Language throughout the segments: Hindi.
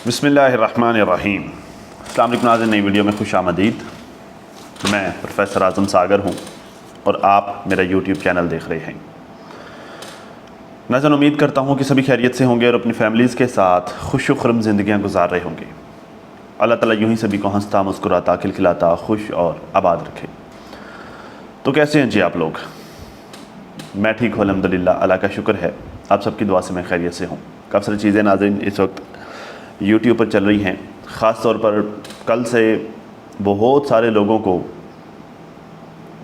बिस्मिल्लाहिर्रहमानिर्रहीम। अस्सलाम वालेकुम नाज़रीन, नई वीडियो में खुश आमदीद। मैं प्रोफेसर आज़म सागर हूँ और आप मेरा यूट्यूब चैनल देख रहे हैं। नाज़रीन, उम्मीद करता हूँ कि सभी खैरियत से होंगे और अपनी फैमिलीज़ के साथ खुश व खुर्म ज़िंदगियाँ गुजार रहे होंगे। अल्लाह ताला यूँ ही सभी को हंसता मुस्कुराता खिलखिलाता खुश और आबाद रखे। तो कैसे हैं जी आप लोग? मैं ठीक हूँ अल्हम्दुलिल्लाह, अल्लाह का शुक्र है। आप सबकी दुआ से मैं खैरियत से हूँ। काफ़ी सारी चीज़ें नाज़रीन इस वक्त यूट्यूब पर चल रही हैं। ख़ास तौर पर कल से बहुत सारे लोगों को,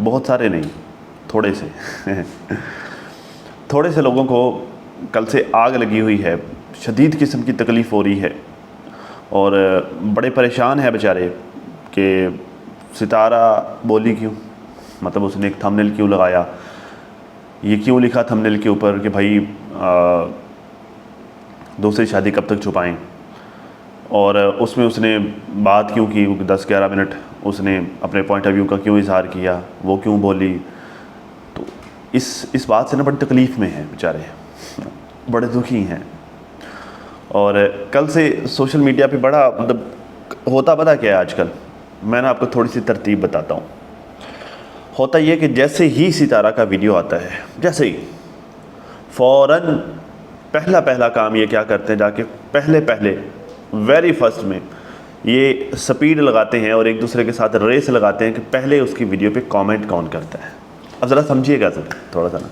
बहुत सारे नहीं, थोड़े से थोड़े से लोगों को कल से आग लगी हुई है, शदीद किस्म की तकलीफ़ हो रही है और बड़े परेशान है बेचारे कि सितारा बोली क्यों, मतलब उसने एक थंबनेल क्यों लगाया, ये क्यों लिखा थंबनेल के ऊपर कि भाई दूसरी शादी कब तक छुपाएं, और उसमें उसने बात क्यों की, 10-11 मिनट उसने अपने पॉइंट ऑफ व्यू का क्यों इजहार किया, वो क्यों बोली। तो इस बात से ना बड़ी तकलीफ़ में हैं बेचारे, बड़े दुखी हैं। और कल से सोशल मीडिया पे बड़ा मतलब होता पता क्या है आजकल, मैं ना आपको थोड़ी सी तरतीब बताता हूँ। होता ये कि जैसे ही सितारा का वीडियो आता है, जैसे ही फ़ौरन पहला काम ये क्या करते हैं, जाके पहले वेरी फर्स्ट में ये स्पीड लगाते हैं और एक दूसरे के साथ रेस लगाते हैं कि पहले उसकी वीडियो पे कमेंट कौन करता है। अब ज़रा समझिएगा सर थोड़ा सा ना।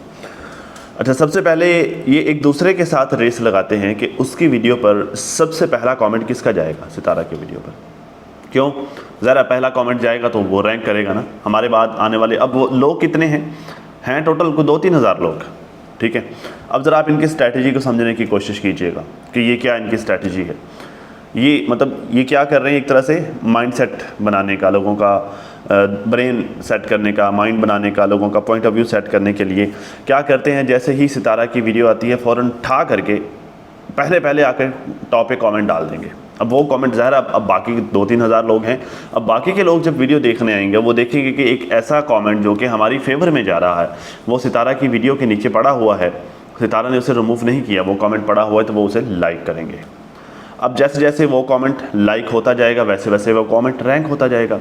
अच्छा, सबसे पहले ये एक दूसरे के साथ रेस लगाते हैं कि उसकी वीडियो पर सबसे पहला कमेंट किसका जाएगा, सितारा की वीडियो पर। क्यों? ज़रा पहला कमेंट जाएगा तो वो रैंक करेगा ना। हमारे बाद आने वाले, अब वो लोग कितने हैं टोटल को 2-3 हज़ार लोग, ठीक है। अब ज़रा आप इनकी स्ट्रैटेजी को समझने की कोशिश कीजिएगा कि ये क्या इनकी स्ट्रैटेजी है। ये मतलब ये क्या कर रहे हैं, एक तरह से माइंड सेट बनाने का, लोगों का ब्रेन सेट करने का, माइंड बनाने का, लोगों का पॉइंट ऑफ व्यू सेट करने के लिए क्या करते हैं, जैसे ही सितारा की वीडियो आती है फ़ौरन ठा करके पहले आकर टॉप पे कमेंट डाल देंगे। अब वो कमेंट ज़ाहिर अब बाकी 2-3 हज़ार लोग हैं, अब बाकी के लोग जब वीडियो देखने आएंगे वो देखेंगे कि एक ऐसा कमेंट जो कि हमारी फेवर में जा रहा है, वो सितारा की वीडियो के नीचे पड़ा हुआ है, सितारा ने उसे रिमूव नहीं किया, वो कमेंट पड़ा हुआ है, तो वो उसे लाइक करेंगे। अब जैसे जैसे वो कमेंट लाइक होता जाएगा वैसे वैसे वो कमेंट रैंक होता जाएगा।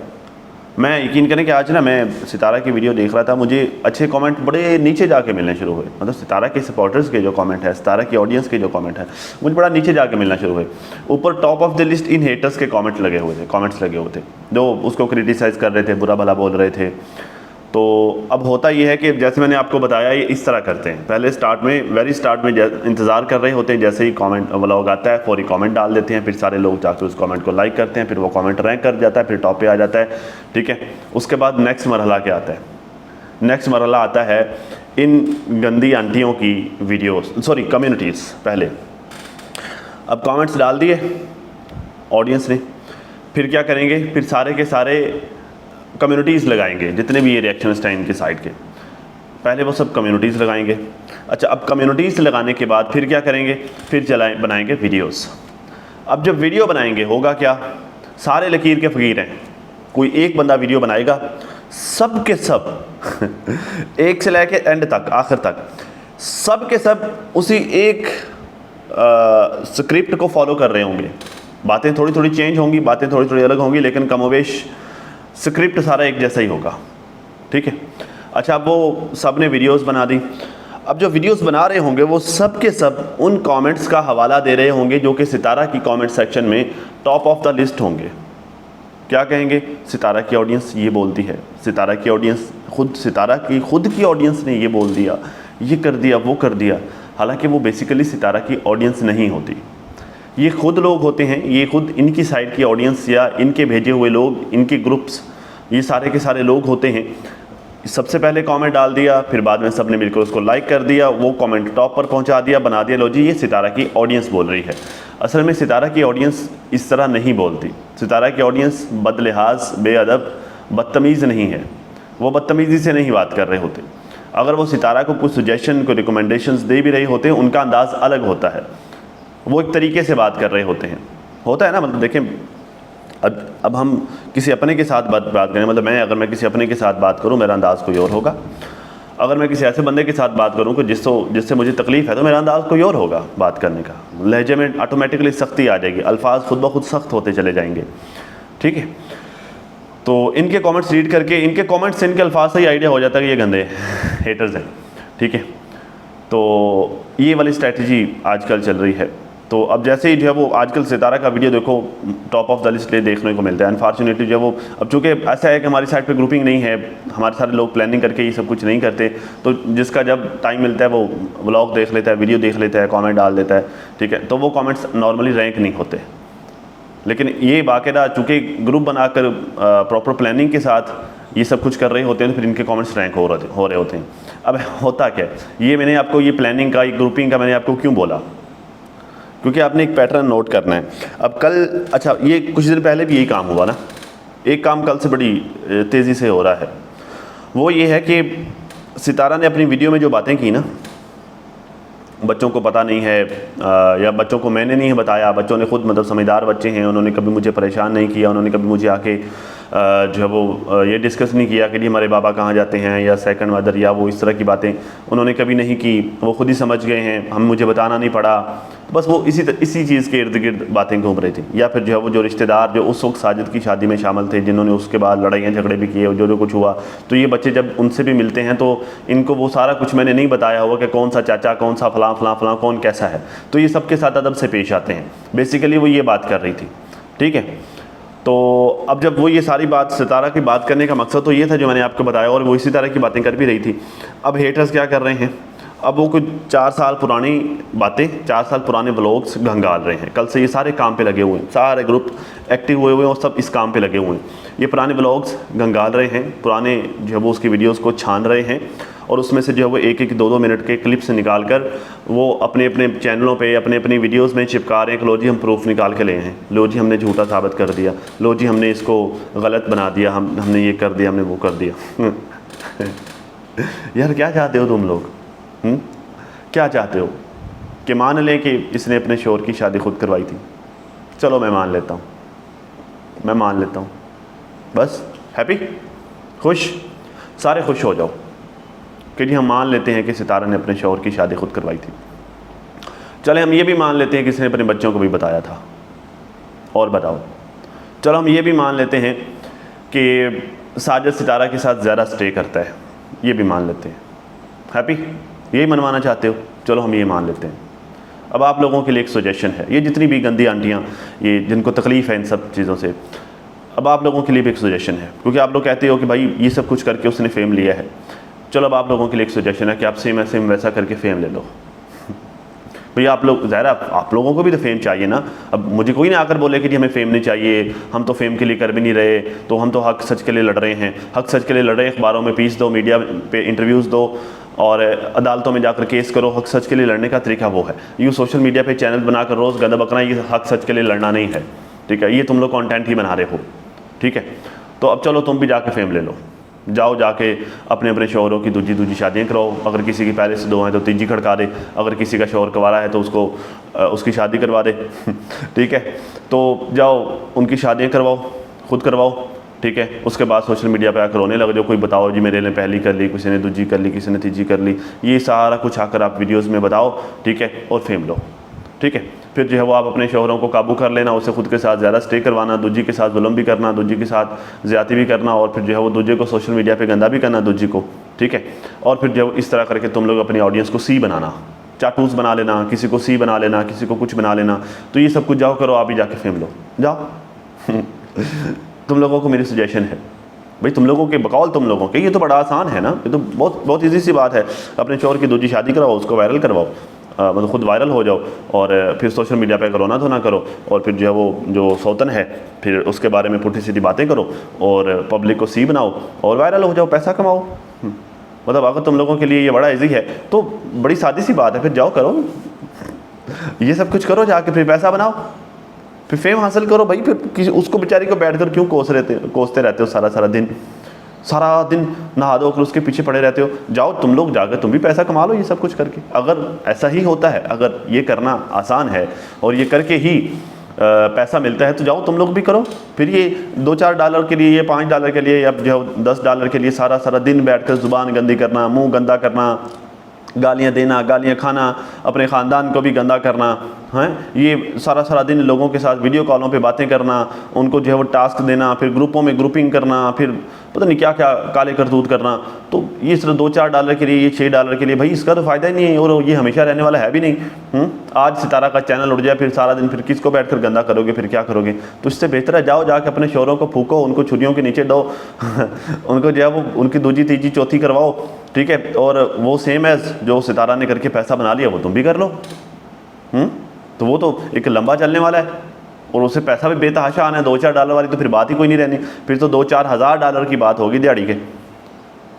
मैं यकीन करें कि आज ना मैं सितारा की वीडियो देख रहा था, मुझे अच्छे कमेंट बड़े नीचे जाके मिलने शुरू हुए। मतलब सितारा के सपोर्टर्स के जो कमेंट है, सितारा की ऑडियंस के जो कमेंट है, मुझे बड़ा नीचे जाके मिलना शुरू हुए। ऊपर top of the list in haters के कमेंट्स लगे हुए थे जो उसको क्रिटिसाइज़ कर रहे थे, बुरा भला बोल रहे थे। तो अब होता ये है कि जैसे मैंने आपको बताया, ये इस तरह करते हैं। पहले स्टार्ट में, वेरी स्टार्ट में इंतज़ार कर रहे होते हैं, जैसे ही कमेंट व्लॉग आता है फौरी कमेंट डाल देते हैं, फिर सारे लोग जाकर उस कमेंट को लाइक करते हैं, फिर वो कमेंट रैंक कर जाता है, फिर टॉप पे आ जाता है, ठीक है। उसके बाद नेक्स्ट मरहला क्या आता है? नेक्स्ट मरहला आता है इन गंदी आंटियों की वीडियोस, सॉरी कम्युनिटीज़। पहले अब कमेंट्स डाल दिए ऑडियंस ने, फिर क्या करेंगे, फिर सारे के सारे कम्युनिटीज़ लगाएंगे, जितने भी ये रिएक्शनिस्ट हैं इनके साइड के, पहले वो सब कम्युनिटीज़ लगाएंगे। अच्छा, अब कम्युनिटीज़ लगाने के बाद फिर क्या करेंगे, फिर बनाएंगे वीडियोस। अब जब वीडियो बनाएंगे होगा क्या, सारे लकीर के फ़कीर हैं, कोई एक बंदा वीडियो बनाएगा, सब के सब एक से लेके एंड तक, आखिर तक सब के सब उसी एक स्क्रिप्ट को फॉलो कर रहे होंगे। बातें थोड़ी थोड़ी चेंज होंगी, बातें थोड़ी थोड़ी अलग होंगी, लेकिन कमोवेश स्क्रिप्ट सारा एक जैसा ही होगा, ठीक है। अच्छा, अब वो सब ने वीडियोस बना दी। अब जो वीडियोस बना रहे होंगे वो सब के सब उन कमेंट्स का हवाला दे रहे होंगे जो कि सितारा की कमेंट सेक्शन में टॉप ऑफ द लिस्ट होंगे। क्या कहेंगे, सितारा की ऑडियंस ये बोलती है, सितारा की ऑडियंस सितारा की खुद की ऑडियंस ने ये बोल दिया, ये कर दिया, वो कर दिया। हालांकि वो बेसिकली सितारा की ऑडियंस नहीं होती, ये खुद लोग होते हैं, ये खुद इनकी साइड की ऑडियंस या इनके भेजे हुए लोग, इनके ग्रुप्स, ये सारे के सारे लोग होते हैं। सबसे पहले कमेंट डाल दिया, फिर बाद में सब ने मिलकर उसको लाइक कर दिया, वो कमेंट टॉप पर पहुंचा दिया, बना दिया, लो जी ये सितारा की ऑडियंस बोल रही है। असल में सितारा की ऑडियंस इस तरह नहीं बोलती। सितारा की ऑडियंस बदलिहाज, बेअदब, बदतमीज़ नहीं है, वो बदतमीज़ी से नहीं बात कर रहे होते। अगर वो सितारा को कुछ सजेशन, कोई रिकमेंडेशंस दे भी रहे होते हैं, उनका अंदाज़ अलग होता है, वो एक तरीके से बात कर रहे होते हैं। होता है ना, मतलब देखें, अब हम किसी अपने के साथ बात करें, मतलब अगर मैं किसी अपने के साथ बात करूं, मेरा अंदाज़ कोई और होगा, अगर मैं किसी ऐसे बंदे के साथ बात करूं कि जिससे मुझे तकलीफ़ है, तो मेरा अंदाज़ कोई और होगा बात करने का, लहजे में ऑटोमेटिकली सख्ती आ जाएगी, अल्फाज खुद ब खुद सख्त होते चले जाएंगे। ठीक है, तो इनके कमेंट्स रीड करके, इनके कमेंट्स से, इनके अल्फाज से ही आइडिया हो जाता है कि ये गंदे हेटर्स हैं। ठीक है, तो ये वाली स्ट्रैटेजी आजकल चल रही है। तो अब जैसे ही जो है वो आजकल सितारा का वीडियो देखो टॉप ऑफ द लिस्ट देखने को मिलता है। अनफॉर्चुनेटली जो है वो, अब चूँकि ऐसा है कि हमारी साइड पे ग्रुपिंग नहीं है, हमारे सारे लोग प्लानिंग करके ये सब कुछ नहीं करते, तो जिसका जब टाइम मिलता है वो व्लॉग देख लेता है, वीडियो देख लेता है, कमेंट डाल देता है। ठीक है, तो वो कमेंट्स नॉर्मली रैंक नहीं होते। लेकिन ये बाकायदा चूँकि ग्रुप बनाकर प्रॉपर प्लानिंग के साथ ये सब कुछ कर रहे होते हैं, तो फिर इनके कमेंट्स रैंक हो रहे होते हैं। अब होता क्या है, ये मैंने आपको ये प्लानिंग का, ये ग्रुपिंग का मैंने आपको क्यों बोला, क्योंकि आपने एक पैटर्न नोट करना है। अब कल, अच्छा ये कुछ दिन पहले भी यही काम हुआ ना, एक काम कल से बड़ी तेज़ी से हो रहा है। वो ये है कि सितारा ने अपनी वीडियो में जो बातें की ना, बच्चों को पता नहीं है या बच्चों को मैंने नहीं बताया, बच्चों ने खुद, मतलब समझदार बच्चे हैं, उन्होंने कभी मुझे परेशान नहीं किया, उन्होंने कभी मुझे आके जो है वो ये डिस्कस नहीं किया कि जी हमारे बाबा कहाँ जाते हैं या सेकंड मदर या वो इस तरह की बातें उन्होंने कभी नहीं की। वो खुद ही समझ गए हैं, हम मुझे बताना नहीं पड़ा। बस वो इसी चीज़ के इर्द गिर्द बातें घूम रही थी। या फिर जो है वो जो रिश्तेदार जो उस वक्त साजिद की शादी में शामिल थे, जिन्होंने उसके बाद लड़ाइयाँ झगड़े भी किए, जो कुछ हुआ, तो ये बच्चे जब उनसे भी मिलते हैं तो इनको वो सारा कुछ मैंने नहीं बताया हुआ कि कौन सा चाचा, कौन सा फलां फलां फलां, कौन कैसा है, तो ये सबके साथ अदब से पेश आते हैं। बेसिकली वो ये बात कर रही थी। ठीक है, तो अब जब वो ये सारी बात, सितारा की बात करने का मकसद तो ये था जो मैंने आपको बताया, और वो इसी तरह की बातें कर भी रही थी। अब हेटर्स क्या कर रहे हैं, अब वो कुछ 4 साल पुरानी बातें, 4 साल पुराने ब्लॉग्स घंगाल रहे हैं। कल से ये सारे काम पे लगे हुए हैं, सारे ग्रुप एक्टिव हुए हुए हैं और सब इस काम पे लगे हुए हैं। ये पुराने ब्लॉग्स घंगाल रहे हैं, पुराने जो है वो उसकी वीडियोस को छान रहे हैं, और उसमें से जो है वो 1-1, 2-2 मिनट के क्लिप्स निकाल कर वो अपने अपने चैनलों पे, अपने अपनी वीडियोस में चिपका रहे हैं कि लो जी हम प्रूफ निकाल के ले हैं, लो जी हमने झूठा साबित कर दिया, लो जी हमने इसको गलत बना दिया, हमने ये कर दिया, हमने वो कर दिया। यार क्या चाहते हो तुम लोग? क्या चाहते हो कि मान लें कि इसने अपने शोहर की शादी खुद करवाई थी, चलो मैं मान लेता हूँ, मैं मान लेता हूँ, बस हैप्पी, खुश, सारे खुश हो जाओ कि जी हम मान लेते हैं कि सितारा ने अपने शौहर की शादी खुद करवाई थी। चले हम ये भी मान लेते हैं कि इसने अपने बच्चों को भी बताया था, और बताओ। चलो हम ये भी मान लेते हैं कि साजिद सितारा के साथ ज़्यादा स्टे करता है, ये भी मान लेते हैं। हैप्पी, यही मनवाना चाहते हो, चलो हम ये मान लेते हैं। अब आप लोगों के लिए एक सजेशन है, ये जितनी भी गंदी आंटियाँ, ये जिनको तकलीफ़ है इन सब चीज़ों से, अब आप लोगों के लिए भी एक सजेशन है, क्योंकि आप लोग कहते हो कि भाई ये सब कुछ करके उसने फेम लिया है। चलो अब आप लोगों के लिए एक सजेशन है कि आप सेम ऐसे वैसा करके फेम ले लो। भैया आप लोग, ज़ाहिर आप लोगों को भी तो फेम चाहिए ना। अब मुझे कोई ना आकर बोले कि जी हमें फेम नहीं चाहिए, हम तो फेम के लिए कर भी नहीं रहे, तो हम तो हक सच के लिए लड़ रहे हैं। हक सच के लिए लड़ रहे, अखबारों में पीस दो, मीडिया पे इंटरव्यूज़ दो, और अदालतों में जाकर केस करो। हक सच के लिए लड़ने का तरीका वो है। यूँ सोशल मीडिया पे चैनल बनाकर रोज़ गंदा बकना, ये हक सच के लिए लड़ना नहीं है। ठीक है, ये तुम लोग कंटेंट ही बना रहे हो। ठीक है, तो अब चलो तुम भी जाके फेम ले लो, जाओ जाके अपने अपने शौहरों की दूजी शादियाँ कराओ। अगर किसी की पहले से 2 हैं तो तीजी खड़का दे, अगर किसी का शौहर कवारा है तो उसको उसकी शादी करवा दे। ठीक है, तो जाओ उनकी शादियाँ करवाओ, खुद करवाओ। ठीक है, उसके बाद सोशल मीडिया पे आकर रोने लग जाओ, कोई बताओ जी मेरे ने पहली कर ली, किसी ने दूजी कर ली, किसी ने तीजी कर ली, ये सारा कुछ आकर आप वीडियोज़ में बताओ। ठीक है, और फेम लो। ठीक है, फिर जो है वो आप अपने शौहरों को काबू कर लेना, उससे खुद के साथ ज़्यादा स्टे करवाना, दूजी के साथ जुल्म भी करना, दूजी के साथ ज़्यादती भी करना, और फिर जो है वो दूजे को सोशल मीडिया पे गंदा भी करना दूजी को। ठीक है, और फिर जो इस तरह करके तुम लोग अपनी ऑडियंस को सी बनाना, चाटूस बना लेना, किसी को सी बना लेना, किसी को कुछ बना लेना। तो ये सब कुछ जाओ करो, आप ही जाके फेम लो, जाओ। तुम लोगों को मेरी सजेशन है भाई, तुम लोगों के बकौल, तुम लोगों के, ये तो बड़ा आसान है ना, ये तो बहुत ईजी सी बात है। अपने शौहर की दूजी शादी कराओ, उसको वायरल करवाओ, मतलब खुद वायरल हो जाओ, और फिर सोशल मीडिया पे रोना धोना करो, और फिर जो है वो जो सौतन है फिर उसके बारे में पुट्ठी सीधी बातें करो, और पब्लिक को सी बनाओ, और वायरल हो जाओ, पैसा कमाओ। मतलब अगर तुम लोगों के लिए ये बड़ा इजी है तो बड़ी सादी सी बात है, फिर जाओ करो, ये सब कुछ करो जाके, फिर पैसा बनाओ, फिर फेम हासिल करो भाई। फिर किसी उसको बेचारी को बैठ कर क्यों कोसते रहते हो सारा दिन नहा धो कर उसके पीछे पड़े रहते हो। जाओ तुम लोग जाकर तुम भी पैसा कमा लो ये सब कुछ करके। अगर ऐसा ही होता है, अगर ये करना आसान है और ये करके ही पैसा मिलता है तो जाओ तुम लोग भी करो। फिर ये $2-4 के लिए, ये $5 के लिए, या जो $10 के लिए सारा सारा दिन बैठकर ज़ुबान गंदी करना, मुंह गंदा करना, गालियाँ देना, गालियाँ खाना, अपने ख़ानदान को भी गंदा करना है, ये सारा सारा दिन लोगों के साथ वीडियो कॉलों पे बातें करना, उनको जो है वो टास्क देना, फिर ग्रुपों में ग्रुपिंग करना, फिर पता नहीं क्या क्या काले करतूत करना। तो ये सिर्फ $2-4 के लिए, ये $6 के लिए, भाई इसका तो फ़ायदा ही नहीं है और ये हमेशा रहने वाला है भी नहीं। आज सितारा का चैनल उड़ जाए, फिर सारा दिन फिर किसको बैठ कर गंदा करोगे, फिर क्या करोगे? तो इससे बेहतर है जाओ जाके अपने शोरों को फूको, उनको छुरियों के नीचे दो उनको जो है वो उनकी दूजी तीजी चौथी करवाओ, ठीक है, और वो सेम एज़ जो सितारा ने करके पैसा बना लिया वो तुम भी कर लो। तो वो तो एक लंबा चलने वाला है और उससे पैसा भी बेतहाशा आना है। $2-4 वाली तो फिर बात ही कोई नहीं रहनी, फिर तो $2-4 हज़ार की बात होगी दिहाड़ी के।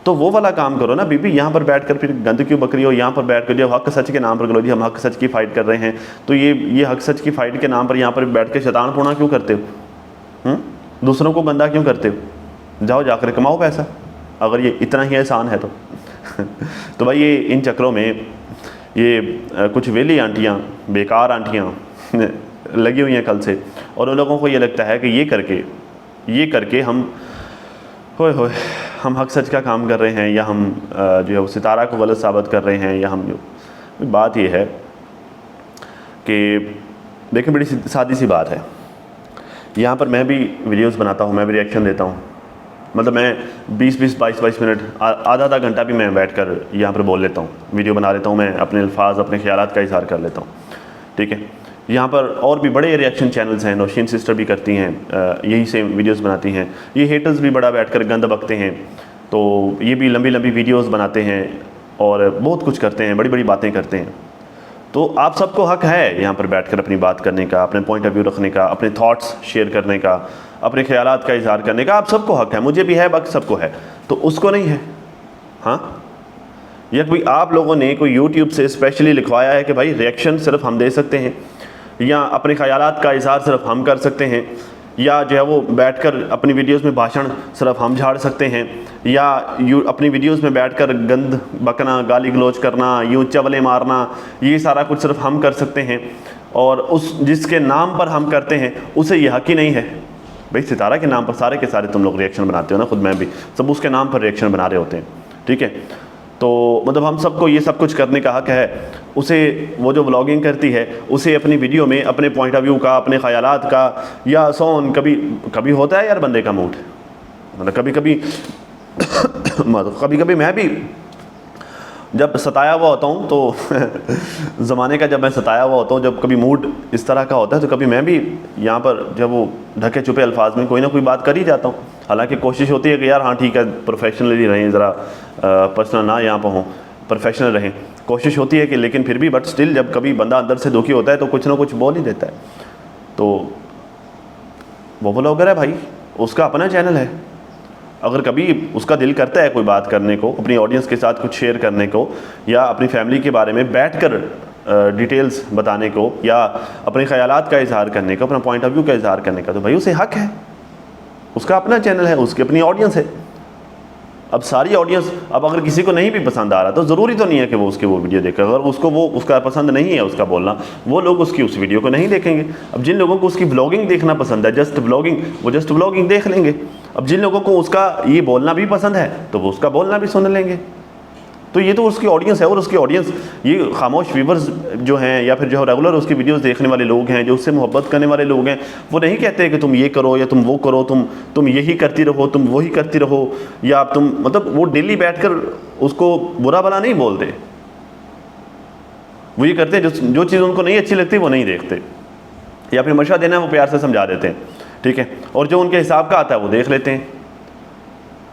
तो वो वाला काम करो ना बीबी, यहाँ पर बैठकर फिर गंद क्यों बकरी हो, यहाँ पर बैठकर जो हक सच के नाम पर करो जी हम हक सच की फ़ाइट कर रहे हैं, तो ये हक सच की फ़ाइट के नाम पर यहाँ पर बैठ के शैतान पूना क्यों करते हो? दूसरों को गंदा क्यों करते हो? जाओ जाकर कमाओ पैसा, अगर ये इतना ही आसान है तो तो भाई ये इन चक्रों में ये कुछ वेली आंटियाँ, बेकार आंटियाँ लगी हुई हैं कल से, और उन लोगों को ये लगता है कि ये करके हम होए हम हक सच का काम कर रहे हैं, या हम जो है वो सितारा को गलत साबित कर रहे हैं, या हम जो बात ये है कि देखिए बड़ी सादी सी बात है, यहाँ पर मैं भी वीडियोस बनाता हूँ, मैं भी रिएक्शन देता हूँ, मतलब मैं 20-20, 22-22 मिनट, आधा घंटा भी मैं बैठकर यहाँ पर बोल लेता हूँ, वीडियो बना लेता हूँ, मैं अपने अल्फाज अपने ख्यालात का इज़हार कर लेता हूँ, ठीक है। यहाँ पर और भी बड़े रिएक्शन चैनल्स हैं, नौशीन सिस्टर भी करती हैं, यही सेम वीडियोस बनाती हैं, ये हेटर्स भी बड़ा बैठकर गंद बकते हैं, तो ये भी लंबी लंबी वीडियोस बनाते हैं और बहुत कुछ करते हैं, बड़ी बड़ी बातें करते हैं। तो आप सबको हक है यहाँ पर बैठकर अपनी बात करने का, अपने पॉइंट ऑफ व्यू रखने का, अपने थॉट्स शेयर करने का, अपने ख्यालात का इज़हार करने का, आप सबको हक है, मुझे भी है, बाकी सबको है, तो उसको नहीं है? हाँ, या कोई आप लोगों ने कोई यूट्यूब से स्पेशली लिखवाया है कि भाई रिएक्शन सिर्फ हम दे सकते हैं, या अपने ख्यालात का इज़हार सिर्फ हम कर सकते हैं, या जो है वो बैठकर अपनी वीडियोस में भाषण सिर्फ हम झाड़ सकते हैं, या अपनी वीडियोस में बैठकर गंद बकना, गाली गलौज करना, यूँ चवले मारना, ये सारा कुछ सिर्फ हम कर सकते हैं, और उस जिसके नाम पर हम करते हैं उसे ये हक ही नहीं है। भाई सितारा के नाम पर सारे के सारे तुम लोग रिएक्शन बनाते हो ना, खुद मैं भी, सब उसके नाम पर रिएक्शन बना रहे होते हैं, ठीक है। तो मतलब हम सबको ये सब कुछ करने का हक है। उसे वो जो व्लॉगिंग करती है उसे अपनी वीडियो में अपने पॉइंट ऑफ व्यू का, अपने ख़यालात का, या सोन कभी होता है यार बंदे का मूड, मतलब कभी कभी मैं भी जब सताया हुआ होता हूँ तो ज़माने का जब मैं सताया हुआ होता हूँ, जब कभी मूड इस तरह का होता है, तो कभी मैं भी यहाँ पर जब वो ढके छुपे अल्फाज में कोई ना कोई बात कर ही जाता हूँ। हालांकि कोशिश होती है कि यार हाँ ठीक है, प्रोफेशनली रहें, ज़रा पर्सनल ना यहाँ पर हों, प्रोफेशनल रहें, कोशिश होती है कि, लेकिन फिर भी बट स्टिल जब कभी बंदा अंदर से दुखी होता है तो कुछ ना कुछ बोल ही देता है। तो वो ब्लॉगर है भाई, उसका अपना चैनल है, अगर कभी उसका दिल करता है कोई बात करने को, अपनी ऑडियंस के साथ कुछ शेयर करने को, या अपनी फैमिली के बारे में बैठकर डिटेल्स बताने को, या अपने ख्यालात का इज़हार करने का, अपना पॉइंट ऑफ व्यू का इज़हार करने का, तो भाई उसे हक है, उसका अपना चैनल है, उसकी अपनी ऑडियंस है। अब सारी ऑडियंस, अब अगर किसी को नहीं भी पसंद आ रहा तो ज़रूरी तो नहीं है कि वो वो वीडियो देखे, अगर उसको उसका पसंद नहीं है उसका बोलना, वो लोग उसकी उस वीडियो को नहीं देखेंगे। अब जिन लोगों को उसकी व्लॉगिंग देखना पसंद है, जस्ट व्लॉगिंग, वो जस्ट व्लॉगिंग देख लेंगे। अब जिन लोगों को उसका ये बोलना भी पसंद है तो वो उसका बोलना भी सुन लेंगे। तो ये तो उसकी ऑडियंस है, और उसकी ऑडियंस ये खामोश व्यूवर्स जो हैं, या फिर जो रेगुलर उसकी वीडियोस देखने वाले लोग हैं, जो उससे मोहब्बत करने वाले लोग हैं, वो नहीं कहते कि तुम ये करो या तुम वो करो, तुम यही करती रहो, तुम वही करती रहो, या तुम, मतलब वो डेली बैठकर उसको बुरा भला नहीं बोलते। वो ये करते हैं जो चीज़ उनको नहीं अच्छी लगती वो नहीं देखते, या फिर मशवरा देना है वो प्यार से समझा देते हैं, ठीक है, और जो उनके हिसाब का आता है वो देख लेते हैं।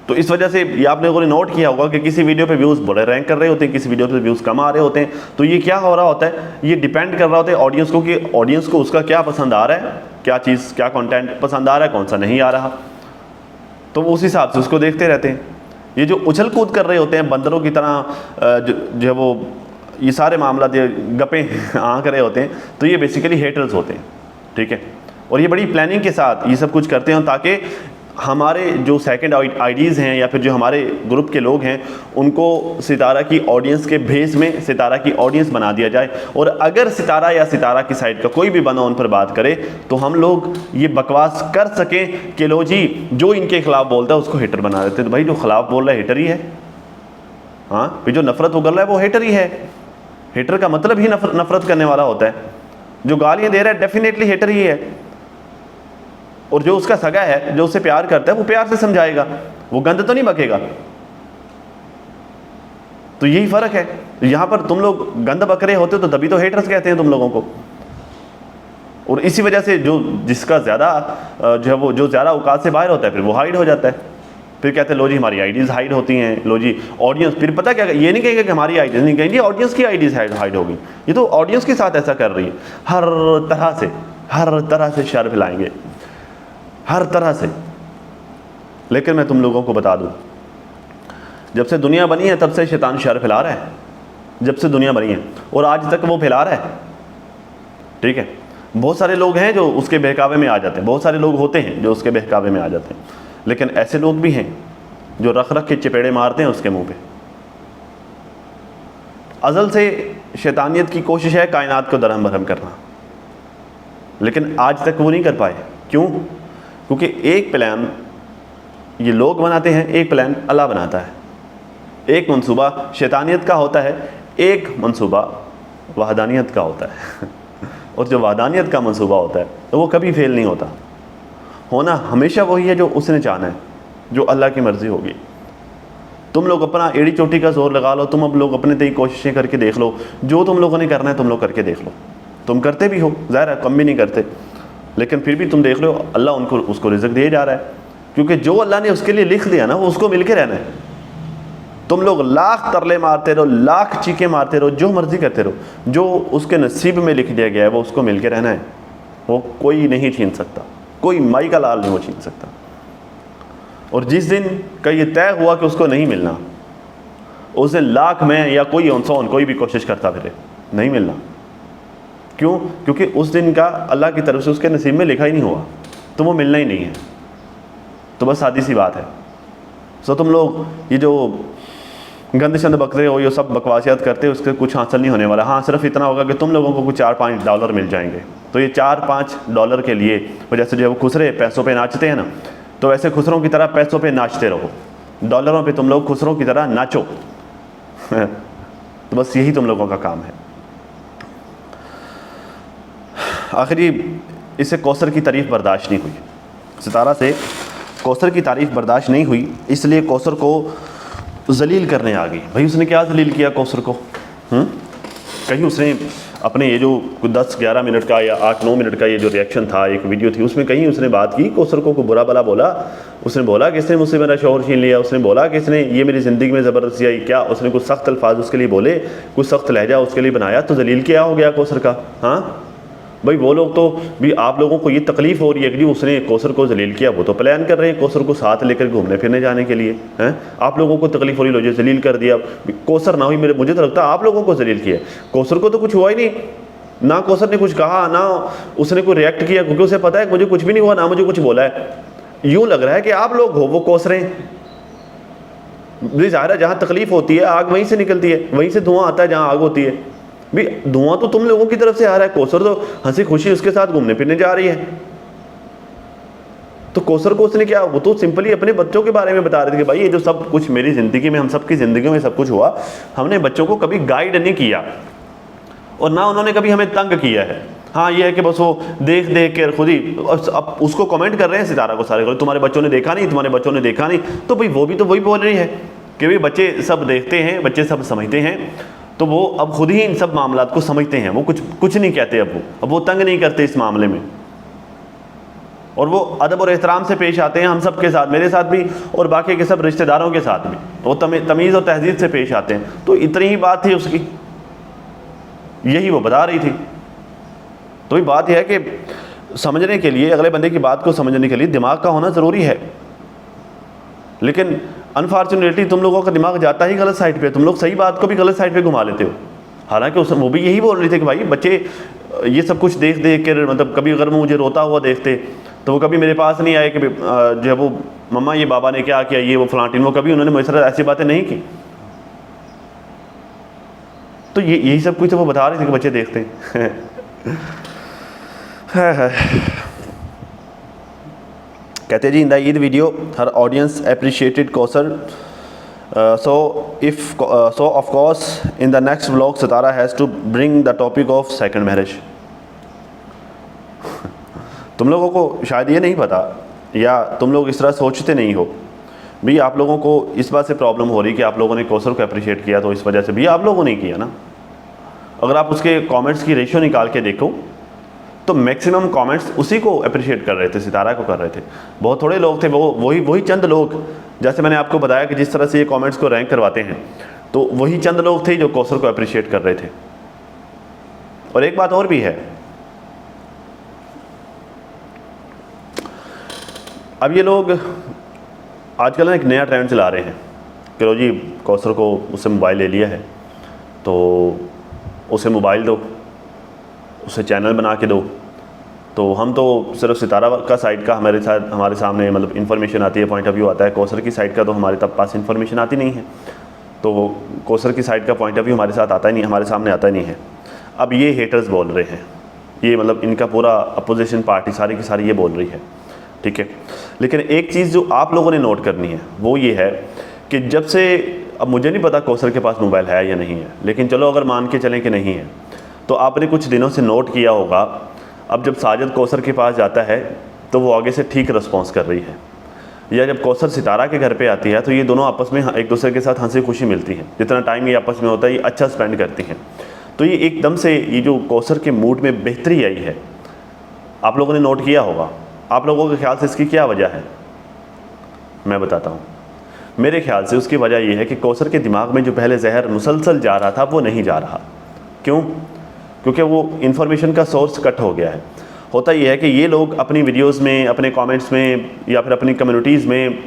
तो इस वजह से ये आप लोगों ने नोट किया होगा कि किसी वीडियो पे व्यूज़ बड़े रैंक कर रहे होते हैं, किसी वीडियो पे व्यूज़ कम आ रहे होते हैं। तो ये क्या हो रहा होता है, ये डिपेंड कर रहा होता है ऑडियंस को, कि ऑडियंस को उसका क्या पसंद आ रहा है, क्या चीज़, क्या कंटेंट पसंद आ रहा है, कौन सा नहीं आ रहा, तो वो उस हिसाब से उसको देखते रहते हैं। ये जो उछल कूद कर रहे होते हैं बंदरों की तरह, जो है वो ये सारे मामला गप्पे आँक रहे होते हैं, तो ये बेसिकली हेटर्स होते हैं, ठीक है। और ये बड़ी प्लानिंग के साथ ये सब कुछ करते हैं ताकि हमारे जो सेकंड आईडीज़ हैं या फिर जो हमारे ग्रुप के लोग हैं उनको सितारा की ऑडियंस के भेस में सितारा की ऑडियंस बना दिया जाए, और अगर सितारा या सितारा की साइड का कोई भी बंदा उन पर बात करे तो हम लोग ये बकवास कर सकें कि लो जी जो इनके खिलाफ बोलता है उसको हेटर बना देते। तो भाई जो खिलाफ बोल रहा है हेटर ही है, हाँ भाई जो नफरत उगल रहा है वो हेटर ही है। हेटर का मतलब ही नफरत करने वाला होता है। जो गालियाँ दे रहा है डेफिनेटली हेटर ही है, और जो उसका सगा है जो उससे प्यार करता है वो प्यार से समझाएगा, वो गंद तो नहीं बकेगा। तो यही फर्क है। यहां पर तुम लोग गंद बक रहे होते हो तो तभी तो हेटर्स कहते हैं तुम लोगों को, और इसी वजह से जो जिसका ज्यादा जो है वो जो ज्यादा औकात से बाहर होता है फिर वो हाइड हो जाता है। फिर कहते हैं लो जी हमारी आईडीज हाइड होती हैं, लो जी ऑडियंस। फिर पता क्या, ये नहीं कहेंगे कि हमारी आईडीज नहीं, कहेंगे ऑडियंस की आईडीज हाइड हो गई। ये तो ऑडियंस के साथ ऐसा कर रही है, हर तरह से शर फैलाएंगे, हर तरह से। लेकिन मैं तुम लोगों को बता दूं, जब से दुनिया बनी है तब से शैतान शर फैला रहा है, जब से दुनिया बनी है, और आज तक वो फैला रहा है। ठीक है, बहुत सारे लोग हैं जो उसके बहकावे में आ जाते हैं, बहुत सारे लोग होते हैं जो उसके बहकावे में आ जाते हैं, लेकिन ऐसे लोग भी हैं जो रख रख के चपेड़े मारते हैं उसके मुंह पे। अज़ल से शैतानियत की कोशिश है कायनात को दरहम भरम करना, लेकिन आज तक वो नहीं कर पाए। क्यों? क्योंकि एक प्लान ये लोग बनाते हैं, एक प्लान अल्लाह बनाता है। एक मंसूबा शैतानियत का होता है, एक मंसूबा वहदानियत का होता है। और जो वहदानियत का मंसूबा होता है तो वो कभी फेल नहीं होता। होना हमेशा वही है जो उसने चाहना है, जो अल्लाह की मर्ज़ी होगी। तुम लोग अपना एड़ी चोटी का जोर लगा लो, तुम अब लोग अपने तय कोशिशें करके देख लो, जो तुम लोगों ने करना है तुम लोग करके देख लो। तुम करते भी हो, ज़ाहिर है कम भी नहीं करते, लेकिन फिर भी तुम देख लो अल्लाह उनको उसको रिज़्क दिए जा रहा है, क्योंकि जो अल्लाह ने उसके लिए लिख दिया ना वो उसको मिल के रहना है। तुम लोग लाख तरले मारते रहो, लाख चीखें मारते रहो, जो मर्जी करते रहो, जो उसके नसीब में लिख दिया गया है वो उसको मिल के रहना है। वो कोई नहीं छीन सकता, कोई माई का लाल नहीं वो छीन सकता। और जिस दिन का ये तय हुआ कि उसको नहीं मिलना, उस दिन लाख में या कोई औनसौन कोई भी कोशिश करता फिरे, नहीं मिलना। क्यों? क्योंकि उस दिन का अल्लाह की तरफ से उसके नसीब में लिखा ही नहीं हुआ, तो वो मिलना ही नहीं है। तो बस सादी सी बात है। सो तुम लोग ये जो गंद शंद बकते हो, ये सब बकवासियात करते हो, उसके कुछ हासिल नहीं होने वाला। हाँ, सिर्फ इतना होगा कि तुम लोगों को कुछ $4-5 मिल जाएंगे। तो ये $4-5 के लिए जैसे जो है वो खुसरे पैसों पे नाचते हैं ना, तो वैसे खुसरों की तरह पैसों पे नाचते रहो, डॉलरों पे तुम लोग खुसरों की तरह नाचो। तो बस यही तुम लोगों का काम है। आखिरी इससे कौसर की तारीफ़ बर्दाश्त नहीं हुई, सितारा से कौसर की तारीफ़ बर्दाश्त नहीं हुई, इसलिए कौसर को जलील करने आ गई। भाई उसने क्या जलील किया कौसर को? कहीं उसने अपने ये जो 10-11 मिनट का या 8-9 मिनट का ये जो रिएक्शन था, एक वीडियो थी, उसमें कहीं उसने बात की कौसर को बुरा भला बोला। उसने बोला कि इसने मुझसे मेरा शौहर छीन लिया, उसने बोला कि इसने ये मेरी ज़िंदगी में ज़बरदस्ती आई, क्या उसने कुछ सख्त अल्फाज उसके लिए बोले, कुछ सख्त लहजा उसके लिए बनाया, तो जलील क्या हो गया कौसर का? हाँ भाई, वो लोग तो भी आप लोगों को ये तकलीफ़ हो रही है कि उसने कौसर को जलील किया, वो तो प्लान कर रहे हैं कौसर को साथ लेकर घूमने फिरने जाने के लिए। हैं, आप लोगों को तकलीफ़ हो रही, लो जो जलील कर दिया। कौसर ना हुई, मुझे तो लगता है आप लोगों को जलील किया। कौसर को तो कुछ हुआ ही नहीं, ना कौसर ने कुछ कहा, ना उसने कोई रिएक्ट किया, क्योंकि उसे पता है मुझे कुछ भी नहीं हुआ, ना मुझे कुछ बोला है। यूँ लग रहा है कि आप लोग हो वो कौसरें। ज़ाहिर है जहाँ तकलीफ़ होती है आग वहीं से निकलती है, वहीं से धुआं आता है जहाँ आग होती है। भी धुआं तो तुम लोगों की तरफ से आ रहा है, कौसर तो हंसी खुशी उसके साथ घूमने फिरने जा रही है। तो कौसर को उसने क्या, वो तो सिंपली अपने बच्चों के बारे में बता रहे थे कि भाई ये जो सब कुछ मेरी ज़िंदगी में, हम सब की ज़िंदगी में सब कुछ हुआ, हमने बच्चों को कभी गाइड नहीं किया और ना उन्होंने कभी हमें तंग किया है। हाँ ये है कि बस वो देख देख कर खुद ही अब उसको कमेंट कर रहे हैं सितारा को सारे, तुम्हारे बच्चों ने देखा नहीं, तुम्हारे बच्चों ने देखा नहीं। तो भाई वो भी तो वही बोल रही है कि भाई बच्चे सब देखते हैं, बच्चे सब समझते हैं, तो वो अब खुद ही इन सब मामलात को समझते हैं, वो कुछ नहीं कहते। अब वो तंग नहीं करते इस मामले में, और वो अदब और एहतराम से पेश आते हैं हम सब के साथ, मेरे साथ भी और बाकी के सब रिश्तेदारों के साथ भी। वो तमीज़ और तहजीब से पेश आते हैं। तो इतनी ही बात थी उसकी, यही वो बता रही थी। तो ये बात यह है कि समझने के लिए, अगले बंदे की बात को समझने के लिए दिमाग का होना ज़रूरी है, लेकिन अनफॉर्चुनेटली तुम लोगों का दिमाग जाता ही गलत साइड पे। तुम लोग सही बात को भी गलत साइड पे घुमा लेते हो। हालांकि वो भी यही बोल रहे थे कि भाई बच्चे ये सब कुछ देख देख कर, मतलब कभी अगर मुझे रोता हुआ देखते तो वो कभी मेरे पास नहीं आए कि जो है वो मम्मा ये बाबा ने क्या किया, ये वो फलांटीन, वो कभी उन्होंने मेरे साथ ऐसी बातें नहीं की। तो यही सब कुछ तो वो बता रहे थे कि बच्चे देखते हैं। कहते हैं जी, in the Eid video her audience appreciated Kausar, so of course in the next vlog Sitara has to bring the topic of second marriage. तुम लोगों को शायद ये नहीं पता, या तुम लोग इस तरह सोचते नहीं हो भी, आप लोगों को इस बात से प्रॉब्लम हो रही कि आप लोगों ने कौसर को अप्रिशिएट किया, तो इस वजह से भी आप लोगों ने किया ना। अगर आप उसके कमेंट्स की रेशियो निकाल के देखो तो मैक्सिमम कमेंट्स उसी को अप्रिशिएट कर रहे थे, सितारा को कर रहे थे। बहुत थोड़े लोग थे, वही चंद लोग, जैसे मैंने आपको बताया कि जिस तरह से ये कमेंट्स को रैंक करवाते हैं, तो वही चंद लोग थे जो कौसर को अप्रिशिएट कर रहे थे। और एक बात और भी है, अब ये लोग आजकल ना एक नया ट्रेंड चला रहे हैं कि लो जी, कौसर को उससे मोबाइल ले लिया है तो उसे मोबाइल दो, उसे चैनल बना के दो, तो हम तो सिर्फ सितारा का साइड का हमारे सामने मतलब इन्फॉर्मेशन आती है, पॉइंट ऑफ व्यू आता है। कौसर की साइड का तो हमारे तब पास इन्फॉर्मेशन आती नहीं है, तो कौसर की साइड का पॉइंट ऑफ व्यू हमारे साथ आता ही नहीं, हमारे सामने आता ही नहीं है। अब ये हेटर्स बोल रहे हैं, ये मतलब इनका पूरा अपोजिशन पार्टी सारी की सारी ये बोल रही है, ठीक है। लेकिन एक चीज़ जो आप लोगों ने नोट करनी है वो ये है कि जब से, अब मुझे नहीं पता कौसर के पास मोबाइल है या नहीं है, लेकिन चलो अगर मान के चलें कि नहीं है, तो आपने कुछ दिनों से नोट किया होगा, अब जब साजिद कौसर के पास जाता है तो वो आगे से ठीक रिस्पॉन्स कर रही है, या जब कौसर सितारा के घर पे आती है तो ये दोनों आपस में एक दूसरे के साथ हंसी खुशी मिलती है, जितना टाइम ये आपस में होता है ये अच्छा स्पेंड करती हैं। तो ये एकदम से ये जो कौसर के मूड में बेहतरी आई है, आप लोगों ने नोट किया होगा। आप लोगों के ख्याल से इसकी क्या वजह है, मैं बताता हूँ। मेरे ख्याल से उसकी वजह यह है कि कौसर के दिमाग में जो पहले जहर मुसलसल जा रहा था वो नहीं जा रहा। क्यों? क्योंकि वो इन्फॉर्मेशन का सोर्स कट हो गया है। होता यह है कि ये लोग अपनी वीडियोस में, अपने कमेंट्स में, या फिर अपनी कम्युनिटीज़ में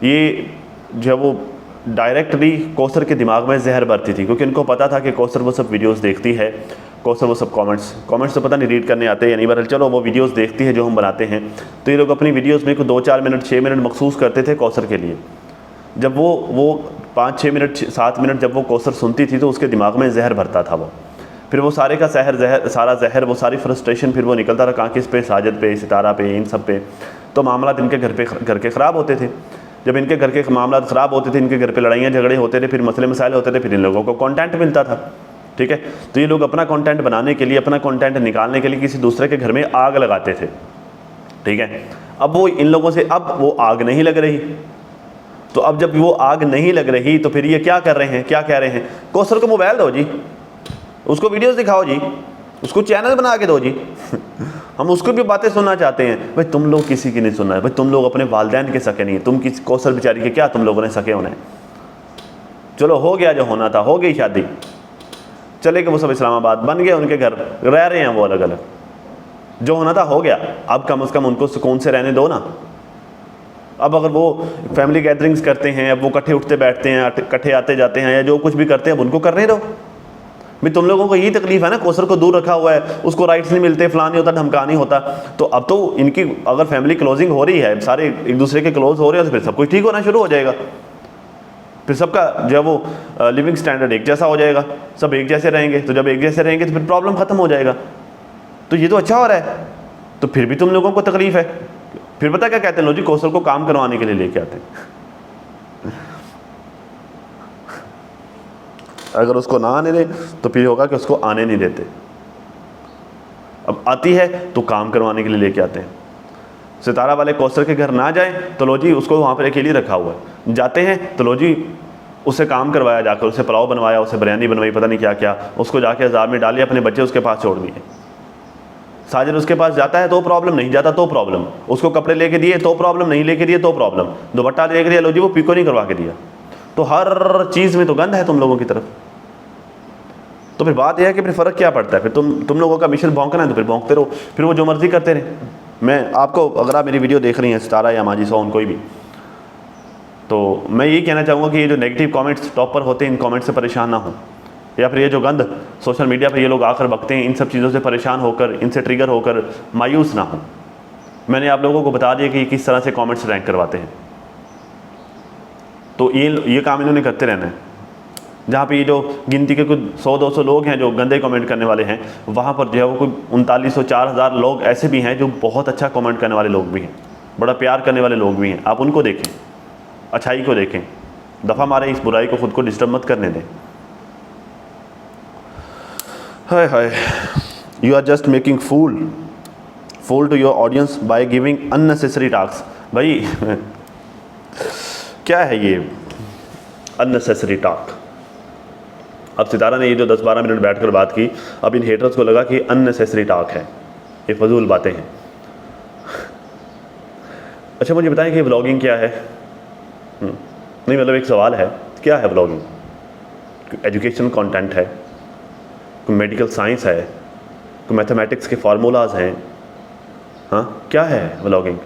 ये जो है वो डायरेक्टली कौसर के दिमाग में जहर भरती थी, क्योंकि उनको पता था कि कौसर वो सब वीडियोस देखती है, कौसर वो सब कमेंट्स तो पता नहीं रीड करने आते हैं या नहीं, बहरहाल चलो वो वीडियोस देखती है जो हम बनाते हैं। तो ये लोग अपनी वीडियोस में कुछ 2-4 मिनट 6 मिनट मखसूस करते थे कौसर के लिए। जब वो 5-6 मिनट 7 मिनट जब वो कौसर सुनती थी तो उसके दिमाग में जहर भरता था वो। फिर वो सारे का सारा जहर, वो सारी फ्रस्ट्रेशन फिर वो निकलता था काकिस पे, साजिद पे, सितारा पे, इन सब पे। तो मामला इनके घर के ख़राब होते थे। जब इनके घर के मामला ख़राब होते थे, इनके घर पे लड़ाइयाँ झगड़े होते थे, फिर मसले मसाइल होते थे, फिर इन लोगों को कंटेंट मिलता था, ठीक है। तो ये लोग अपना कंटेंट बनाने के लिए, अपना कंटेंट निकालने के लिए किसी दूसरे के घर में आग लगाते थे, ठीक है। अब वो इन लोगों से, अब वो आग नहीं लग रही, तो अब जब वो आग नहीं लग रही तो फिर ये क्या कर रहे हैं, क्या कह रहे हैं, कौसर को मोबाइल दो जी, उसको वीडियोस दिखाओ जी, उसको चैनल बना के दो जी। हम उसको भी बातें सुनना चाहते हैं। भाई तुम लोग किसी की नहीं सुनना है, भाई तुम लोग अपने वालिदैन के सके नहीं, तुम किस कौसर बेचारी के क्या तुम लोगों ने सके होने। चलो हो गया जो होना था, हो गई शादी, चले गए वो सब इस्लामाबाद, बन गए उनके घर, रह रहे हैं वो अलग अलग, जो होना था हो गया। अब कम से कम उनको सुकून से रहने दो ना। अब अगर वो फैमिली गैदरिंग्स करते हैं, अब वो इकट्ठे उठते बैठते हैं, इकट्ठे आते जाते हैं, या जो कुछ भी करते हैं अब उनको करने दो। भाई तुम लोगों को यही तकलीफ है ना, कौसर को दूर रखा हुआ है, उसको राइट्स नहीं मिलते, फलां नहीं होता, ढमका नहीं होता। तो अब तो इनकी अगर फैमिली क्लोजिंग हो रही है, सारे एक दूसरे के क्लोज हो रहे हैं, तो फिर सब कुछ ठीक होना शुरू हो जाएगा। फिर सबका जो है वो लिविंग स्टैंडर्ड एक जैसा हो जाएगा, सब एक जैसे रहेंगे। तो जब एक जैसे रहेंगे तो फिर प्रॉब्लम ख़त्म हो जाएगा। तो ये तो अच्छा हो रहा है, तो फिर भी तुम लोगों को तकलीफ़ है। फिर पता क्या कहते हैं, लो जी कौसर को काम करवाने के लिए लेके आते हैं। अगर उसको ना आने दे तो फिर होगा कि उसको आने नहीं देते। अब आती है तो काम करवाने के लिए लेके आते हैं। सितारा वाले कौसर के घर ना जाए तो लो जी उसको वहाँ पर अकेले रखा हुआ है, जाते हैं तो लो जी उससे काम करवाया, जाकर उससे पुलाव बनवाया, उससे बिरयानी बनवाई, पता नहीं क्या क्या, उसको जाके अज़ाब में डालिए, अपने बच्चे उसके पास छोड़ दिए। साजिद उसके पास जाता है तो प्रॉब्लम, नहीं जाता तो प्रॉब्लम, उसको कपड़े लेके दिए तो प्रॉब्लम, नहीं लेके दिए तो प्रॉब्लम, दुपट्टा लेके दिया, लो जी वो पिको नहीं करवा के दिया। तो हर चीज़ में तो गंद है तुम लोगों की तरफ। तो फिर बात यह है कि फिर फ़र्क क्या पड़ता है, फिर तुम लोगों का मिशन भौंकना है तो फिर भौंकते रहो, फिर वो जो मर्ज़ी करते रहे। मैं आपको, अगर आप मेरी वीडियो देख रही हैं, सितारा या माजी सोन कोई भी, तो मैं यही कहना चाहूँगा कि ये जो नेगेटिव कमेंट्स टॉप पर होते हैं, इन कमेंट्स से परेशान ना हो, या फिर ये जो गंद सोशल मीडिया पर ये लोग आकर बकते हैं, इन सब चीज़ों से परेशान होकर, इनसे ट्रिगर होकर मायूस ना हो। मैंने आप लोगों को बता दिया कि किस तरह से कमेंट्स रैंक करवाते हैं। तो ये काम इन्होंने करते रहना है। जहाँ पे ये जो गिनती के कुछ 100-200 लोग हैं जो गंदे कमेंट करने वाले हैं, वहाँ पर जो है वो कोई 3900-4000 लोग ऐसे भी हैं जो बहुत अच्छा कमेंट करने वाले लोग भी हैं, बड़ा प्यार करने वाले लोग भी हैं। आप उनको देखें, अच्छाई को देखें, दफ़ा मारें इस बुराई को, खुद को डिस्टर्ब मत करने दें। Hi hi, you are just making fool to your audience by giving unnecessary talks. भाई क्या है ये अननेसेसरी टॉक? अब सितारा ने ये जो 10-12 मिनट बैठकर बात की, अब इन हेटर्स को लगा कि अननेसेसरी टॉक है, ये फजूल बातें हैं। अच्छा मुझे बताएं कि व्लॉगिंग क्या है? नहीं मतलब एक सवाल है, क्या है व्लॉगिंग? एजुकेशन कंटेंट है, कोई मेडिकल साइंस है, कोई मैथमेटिक्स के फार्मूलाज हैं? हाँ, क्या है व्लॉगिंग?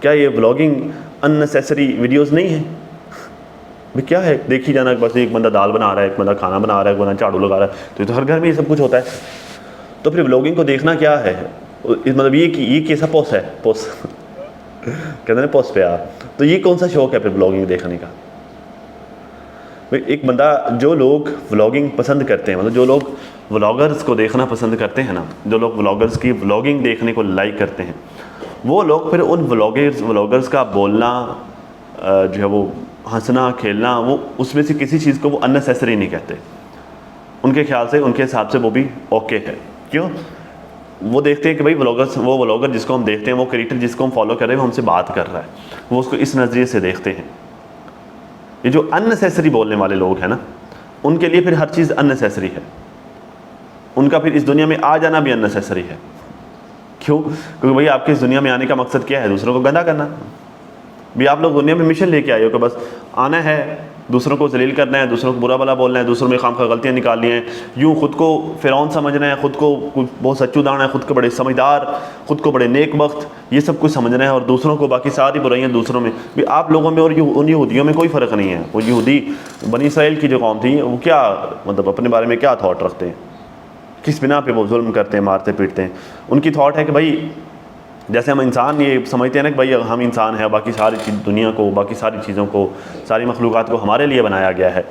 क्या ये व्लॉगिंग अननेसेसरी वीडियोस नहीं है? भाई क्या है, देखी जाना, बस एक बंदा दाल बना रहा है, एक बंदा खाना बना रहा है, एक बंदा झाड़ू लगा रहा है, तो ये तो हर घर में ये सब कुछ होता है। तो फिर व्लॉगिंग को देखना क्या है? मतलब ये कैसा पोस्ट है, पोस्ट कहते हैं पोस्ट पे यार, तो ये कौन सा शौक है फिर व्लॉगिंग देखने का? एक बंदा, जो लोग व्लॉगिंग पसंद करते हैं, मतलब जो लोग व्लॉगर्स को देखना पसंद करते हैं ना, जो लोग व्लॉगर्स की व्लॉगिंग देखने को लाइक करते हैं, वो लोग फिर उन व्लॉगर्स का बोलना जो है वो हंसना खेलना, वो उसमें से किसी चीज़ को वो अननेसेसरी नहीं कहते। उनके ख्याल से, उनके हिसाब से वो भी ओके है। क्यों? वो देखते हैं कि भाई वो व्लॉगर जिसको हम देखते हैं, वो क्रिएटर जिसको हम फॉलो कर रहे हैं, वो हमसे बात कर रहा है, वो उसको इस नज़रिए से देखते हैं। ये जो अननेसेसरी बोलने वाले लोग हैं ना, उनके लिए फिर हर चीज़ अननेसेसरी है। उनका फिर इस दुनिया में आ जाना भी अननेसेसरी है। क्यों? क्योंकि भाई आपके इस दुनिया में आने का मकसद क्या है? दूसरों को गंदा करना। भी आप लोग दुनिया में मिशन लेके आए हो कि बस आना है, दूसरों को जलील करना है, दूसरों को बुरा भला बोलना है, दूसरों में खामखा गलतियाँ निकालनी हैं, यूँ खुद को फ़िरौन समझना है, खुद को बहुत सच्चू दाना है, खुद को बड़े समझदार, खुद को बड़े नेक वक्त, ये सब कुछ समझना है, और दूसरों को बाकी सारी बुराइयाँ दूसरों में। भी आप लोगों में और उन यहूदियों में कोई फ़र्क नहीं है। वो यहूदी बनी इसराइल की जो कौम थी, वो क्या मतलब अपने बारे में क्या थाट रखते हैं, किस बिना पे वो जुल्म करते हैं, मारते पीटते हैं? उनकी थाट है कि भाई जैसे हम इंसान ये समझते हैं ना कि भाई हम इंसान हैं, बाकी सारी दुनिया को, बाकी सारी चीज़ों को, सारी मखलूक़ात को हमारे लिए बनाया गया है।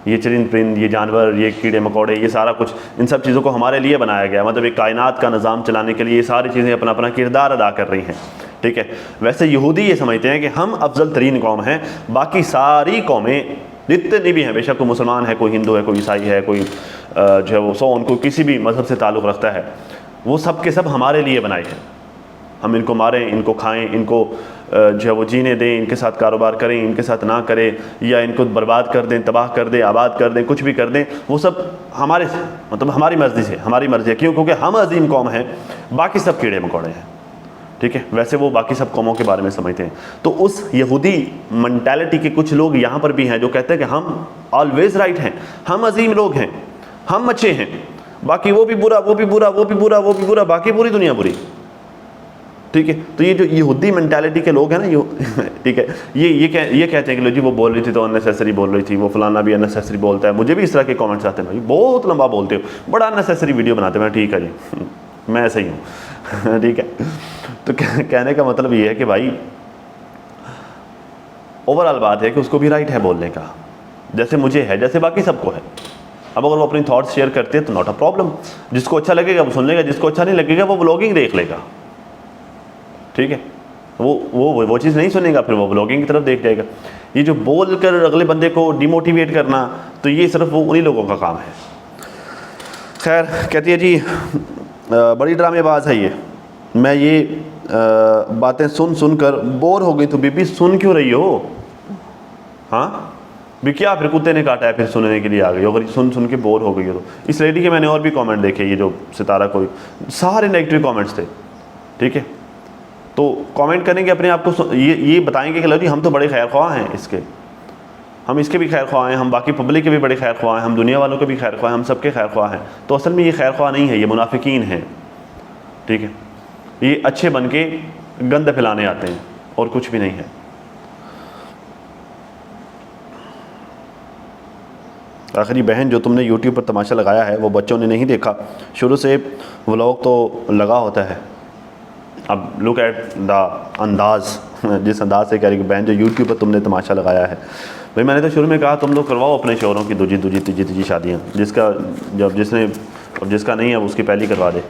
ये चरिंद परिंद, ये जानवर, ये कीड़े मकोड़े, ये सारा कुछ, इन सब चीज़ों को हमारे लिए बनाया गया है। मतलब एक कायनात का निज़ाम चलाने के लिए ये सारी चीज़ें अपना अपना किरदार अदा कर रही हैं। ठीक है? वैसे यहूदी ये समझते हैं कि हम अफजल तरीन कौम हैं, बाकी सारी कौमें जितनी भी हैं, बेशक कोई मुसलमान है, कोई हिंदू है, कोई ईसाई है, कोई जो है वो उनको किसी भी मज़हब से ताल्लुक़ रखता है, वो सब के सब हमारे लिए बनाए हैं। हम इनको मारें, इनको खाएं, इनको जो है वो जीने दें, इनके साथ कारोबार करें, इनके साथ ना करें, या इनको बर्बाद कर दें, तबाह कर दें, आबाद कर दें, कुछ भी कर दें, वो सब हमारे मतलब हमारी मर्ज़ी से, हमारी मर्ज़ी है। क्यों? क्योंकि हम अजीम कौम हैं, बाकी सब कीड़े मकोड़े हैं। ठीक है? वैसे वो बाकी सब कौमों के बारे में समझते हैं। तो उस यहूदी मेंटालिटी के कुछ लोग यहाँ पर भी हैं जो कहते हैं कि हम ऑलवेज़ राइट हैं, हम अजीम लोग हैं, हम अच्छे हैं, बाकी वो भी बुरा, वो भी बुरा, वो भी बुरा, वो भी बुरा, बाकी पूरी दुनिया बुरी। ठीक है? तो ये जो यहूदी मेंटालिटी के लोग हैं ना, ठीक है, ये कहते हैं कि लो जी वो बोल रही थी तो अननेसेसरी बोल रही थी, वो फलाना भी अननेसेसरी बोलता है। मुझे भी इस तरह के कमेंट्स आते हैं, भाई बहुत लंबा बोलते हो, बड़ा अननेसेसरी वीडियो बनाते हैं। ठीक है जी, मैं ऐसा ही हूँ। ठीक है? तो कहने का मतलब ये है कि भाई ओवरऑल बात है कि उसको भी राइट है बोलने का, जैसे मुझे है, जैसे बाकी सबको है। अब अगर वो अपनी थॉट्स शेयर करते हैं तो नॉट अ प्रॉब्लम, जिसको अच्छा लगेगा वो सुन लेगा, जिसको अच्छा नहीं लगेगा वो व्लॉगिंग देख लेगा। ठीक है? वो चीज़ नहीं सुनेगा, फिर वो व्लॉगिंग की तरफ देख जाएगा। ये जो बोल कर अगले बंदे को डिमोटिवेट करना, तो ये सिर्फ वो उन्हीं लोगों का काम है। खैर, कहती है जी बड़ी ड्रामेबाज है ये, मैं ये बातें सुन कर बोर हो गई। तो बीबी सुन क्यों रही हो? हाँ भी क्या फिर कुत्ते ने काटा है फिर सुनने के लिए आ गई हो? अगर सुन के बोर हो गई हो तो। इस लेडी के मैंने और भी कमेंट देखे, ये जो सितारा कोई, सारे नेगेटिव कमेंट्स थे। ठीक है? तो कमेंट करेंगे अपने आप को, ये बताएंगे कि लो जी हम तो बड़े खैर ख्वाह हैं इसके, हम इसके भी खैर ख्वाह हैं, हम बाकी पब्लिक के भी बड़े खैर ख्वाह हैं, हम दुनिया वालों के भी खैर ख्वाह हैं, हम सबके खैर ख्वाह हैं। तो असल में ये खैर ख्वाह नहीं है, ये मुनाफिकीन हैं। ठीक है? ये अच्छे बन के गंद फैलाने आते हैं और कुछ भी नहीं है। आखिरी बहन जो तुमने YouTube पर तमाशा लगाया है वो बच्चों ने नहीं देखा, शुरू से व्लॉग तो लगा होता है। अब लुक एट द अंदाज़, जिस अंदाज से कह रही कि बहन जो यूट्यूब पर तुमने तमाशा लगाया है। भाई मैंने तो शुरू में कहा तुम लोग करवाओ अपने शोरों की दूजी दूजी तीजी तीजी शादियाँ, जिसका नहीं है उसकी पहली करवा दे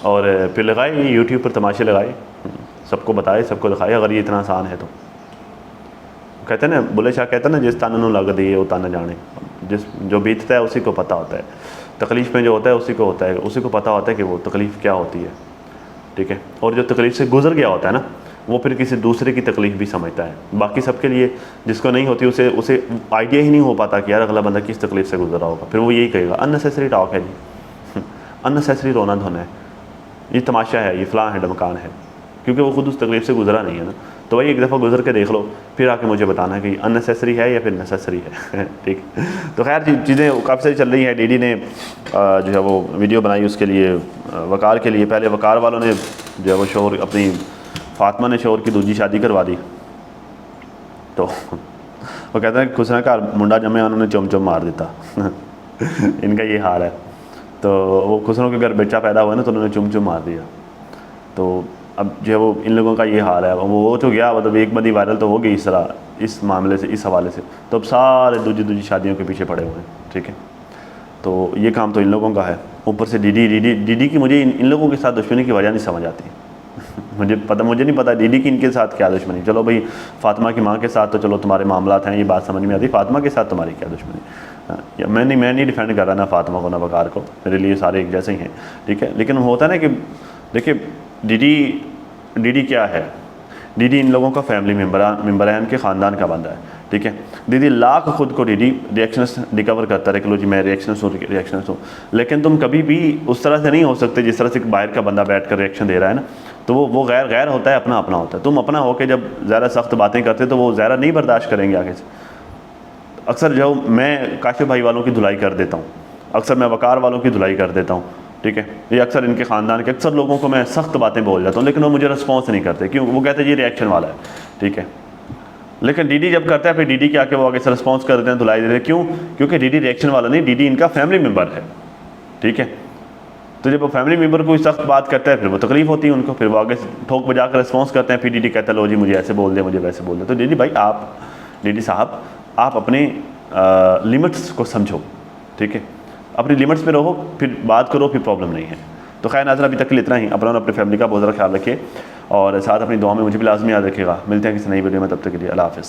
और फिर लगाए यूट्यूब पर तमाशे लगाए, सबको बताए, सबको दिखाए, अगर ये इतना आसान है तो। कहते हैं ना, बुल्ले शाह कहते हैं ना, जिस तन नूं लग दी वो तन जाने। जो बीतता है उसी को पता होता है, तकलीफ़ में जो होता है उसी को पता होता है कि वो तकलीफ़ क्या होती है, ठीक है। और जो तकलीफ़ से गुजर गया होता है ना, वो फिर किसी दूसरे की तकलीफ़ भी समझता है। बाकी सबके लिए जिसको नहीं होती उसे आइडिया ही नहीं हो पाता कि यार अगला बंदा किस तकलीफ़ से गुजर रहा होगा, फिर वो यही कहेगा अननेसेसरी टॉक है जी, अननेसेसरी रोना धोना है, ये तमाशा है, ये फ़लाँ है, ढमकान है, क्योंकि वो खुद उस तकलीफ़ से गुजरा नहीं है ना। तो भाई एक दफ़ा गुजर के देख लो, फिर आके मुझे बताना कि अननेसेसरी है या फिर नेसेसरी है ठीक। तो खैर चीज़ें काफ़ी सारी चल रही हैं। डीडी ने जो है वो वीडियो बनाई उसके लिए, वकार के लिए। पहले वकार वालों ने जो है वो शोर अपनी फातिमा ने शोर की दूजी शादी करवा दी। तो वो कहते हैं खुसरा घर मुंडा जमे उन्होंने चुम चुम मार देता इनका ये हाल है। तो वो खुसरों के घर बच्चा पैदा हुआ ना, तो उन्होंने चुम चुम मार दिया। तो अब जो है वो इन लोगों का ये हाल है। वो तो गया, मतलब एक बंदी वायरल तो हो गई इस तरह, इस मामले से, इस हवाले से। तो अब सारे दूजी शादियों के पीछे पड़े हुए हैं, ठीक है। तो ये काम तो इन लोगों का है। ऊपर से डीडी की मुझे इन लोगों के साथ दुश्मनी की वजह नहीं समझ आती मुझे नहीं पता डीडी की इनके साथ क्या दुश्मनी। चलो भाई फातिमा की माँ के साथ तो चलो तुम्हारे मामलात हैं, ये बात समझ में आती। फातिमा के साथ तुम्हारी क्या दुश्मनी? मैं नहीं डिफेंड कर रहा ना फातिमा को ना वकार को, मेरे लिए सारे एक जैसे ही हैं, ठीक है। लेकिन होता है ना कि देखिए डीडी क्या है, डीडी इन लोगों का फैमिली मेम्बर है, इनके ख़ानदान का बंदा है, ठीक है। दीदी लाख खुद को डीडी रिएक्शंस रिकवर करता रहे कि लो जी मैं रिएक्शंस हूँ, लेकिन तुम कभी भी उस तरह से नहीं हो सकते जिस तरह से बाहर का बंदा बैठ कर रिएक्शन दे रहा है ना। तो वो गैर होता है, अपना होता है। तुम अपना हो के जब ज़्यादा सख्त बातें करते तो वो ज़्यादा नहीं बर्दाश्त करेंगे आगे से। अक्सर जो मैं काशिफ भाई वालों की धुलाई कर देता हूँ, अक्सर मैं वकार वालों की धुलाई कर देता हूँ, ठीक है। ये अक्सर इनके ख़ानदान के अक्सर लोगों को मैं सख्त बातें बोल जाता हूँ, लेकिन वो मुझे रिस्पॉन्स नहीं करते, क्यों? वो कहते हैं ये रिएक्शन वाला है, ठीक है। लेकिन डीडी जब करता है फिर डीडी के आके वो आगे से रिस्पॉन्स कर देते हैं, धुलाई देते हैं। क्यों? क्योंकि डीडी रिएक्शन वाला नहीं, डीडी इनका फैमिली मेम्बर है, ठीक है। तो जब वो फैमिली मेम्बर कोई सख्त बात करता है फिर वो तकलीफ होती है उनको, फिर वो आगे ठोक बजा कर रिस्पॉन्स करते हैं। फिर डीडी कहता है लो जी मुझे ऐसे बोल दे, मुझे वैसे बोल दे। तो डीडी साहब आप अपने लिमिट्स को समझो, ठीक है। अपनी लिमिट्स में रहो, फिर बात करो, फिर प्रॉब्लम नहीं है। तो खैर नाज़रीन अभी तक के लिए इतना ही। अपना और अपनी फैमिली का बहुत ज़्यादा ख्याल रखिए और साथ अपनी दुआ में मुझे भी लाजमी याद रखिएगा। मिलते हैं किसी नई वीडियो में, तब तक के लिए अल्लाह हाफ़िज़।